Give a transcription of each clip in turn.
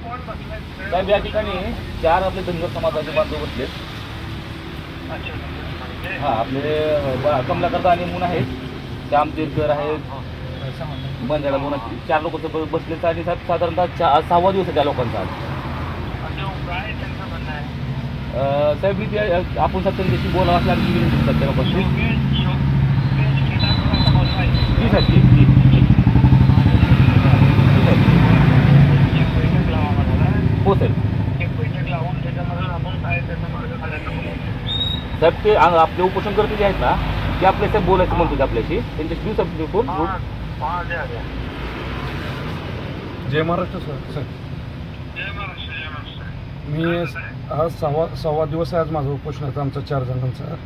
साहेब या ठिकाणी 4 आपले धनगर समाजाचे बांधव बसलेत. हां आपले कमलाकर आणि मुन आहेत, श्याम तीरकर आहेत, बंजारा मुन, 4 लोक बसलेत आणि साधारणतः 6वा दिवस आहे त्या लोकांचा. साहेब मी आपण सत्तेशी बोलावं असं आमची विनंती सध्या लोकांची. जी साहेब जी जी जी हो साहेब. साहेब ते आपले उपोषण करते जे आहेत ना ते आपल्या साहेब बोलायचं म्हणतो आपल्याशी, त्यांच्याशी देऊ साहेब फोन. जय महाराष्ट्र सर. मी आज सव्वा दिवस आहे आज माझं उपोषणाचं, आमचा 4 जणांचा.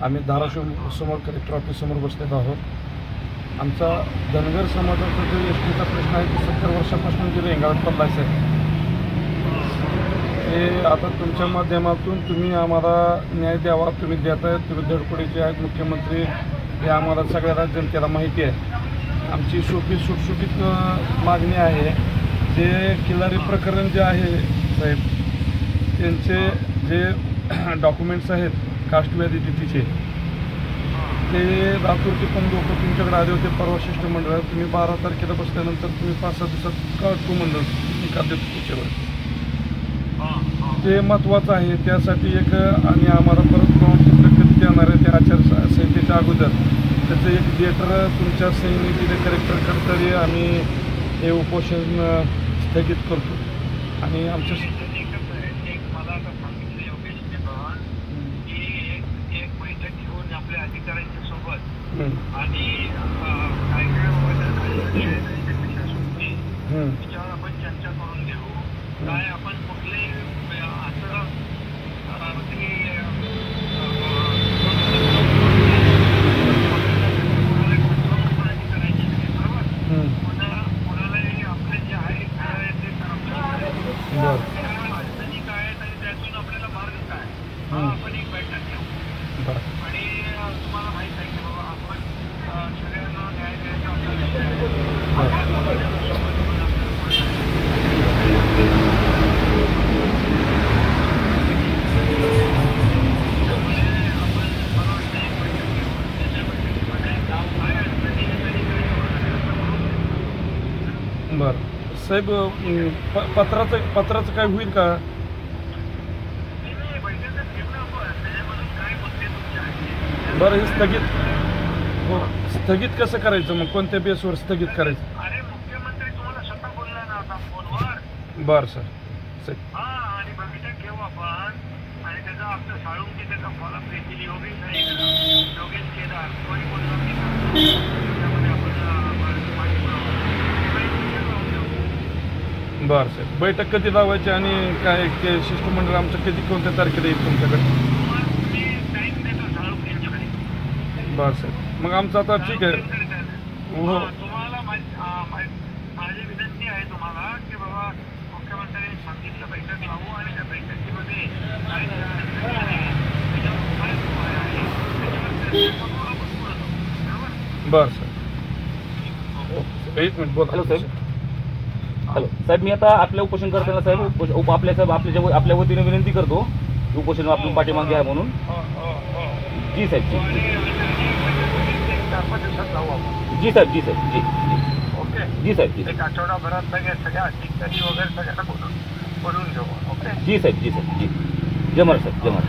आम्ही धाराशिव समोर कलेक्टर ऑफिस समोर बसलेलो आहोत. आमचा धनगर समाजाचा जो एसटीचा प्रश्न आहे ते 70 वर्षापासून जे रेंगाळत पडलायचं आहे ते आता तुमच्या माध्यमातून तुम्ही आम्हाला न्याय द्यावा. तुम्ही देताय, तुम्ही धडपडीचे आहेत मुख्यमंत्री, हे आम्हाला सगळ्या जनतेला माहिती आहे. आमची सुटसुटीत मागणी आहे. ते किल्लारी प्रकरण जे आहे साहेब, त्यांचे जे डॉक्युमेंट्स आहेत कास्ट व्हॅलिडिटीचे, ते लातूरचे पण लोक तुमच्याकडे आले होते परवा शिष्टमंडळात. तुम्ही 12 तारखेला बसल्यानंतर तुम्ही 5-6 दिवसात काढतो म्हणलं निकाल देतो त्याच्यावर. ते महत्त्वाचं आहे. त्यासाठी एक आणि आम्हाला परत प्रमाणपत्र कधी देणार आहे त्या आचारसंहितेच्या अगोदर त्याचं एक लेटर तुमच्या सैनिकीने कलेक्टरकडे तरी आम्ही हे उपोषण स्थगित करतो. आणि आमच्या अधिकाऱ्यांच्या सोबत आणि त्याच्यावर आपण चर्चा करून घेऊ. काय आपण कुठले असं करायची बरोबर. कोणालाही आपले जे आहे ते अडचणी काय आहेत आणि त्यातून आपल्याला मार्ग काय हा आपण एक बैठक घेऊ. आणि तुम्हाला माहीत आहे की बाबा आपण सगळ्यांना न्याय द्यायचा बरं साहेब, पत्राचं काय होईल का? बरं हे स्थगित कसं करायचं मग? कोणत्या बेसवर स्थगित करायचं? अरे मुख्यमंत्री तुम्हाला स्वतः बोलला ना आता फोनवर. बरं सर. आणि बैठक घेऊ आपण आणि त्याचा आपलं साळुंकी त्याचा फॉलोअप घेतली. योगेश केदार कोणी बोलला त्यामध्ये आपण बरं सर. बैठक कधी लावायची आणि काय शिष्टमंडळ आमचं कधी कोणत्या तारखेला येईल तुमच्याकडे? बरं सर. मग आमचं आता ठीक आहे. हो तुम्हाला माझी विनंती आहे तुम्हाला की बाबा मुख्यमंत्र्यांनी सांगितलं बैठक लावू आणि त्या बैठकीमध्ये बरं सर. एक मिनिट बोल. हॅलो साहेब. हॅलो साहेब, मी आता आपल्या उपोषण करताना साहेब आपल्या वतीने विनंती करतो उपोषण आपण पाठीमागे आहे म्हणून. जी साहेब जी साहेब जी साहेब जी ओके. जी साहेब जी. एक आठवडाभरात सगळ्या अधिकारी वगैरे सगळ्यांना बोलून घेऊ. ओके. जी साहेब जी साहेब जी. जय महाराज साहेब, जय महाराज.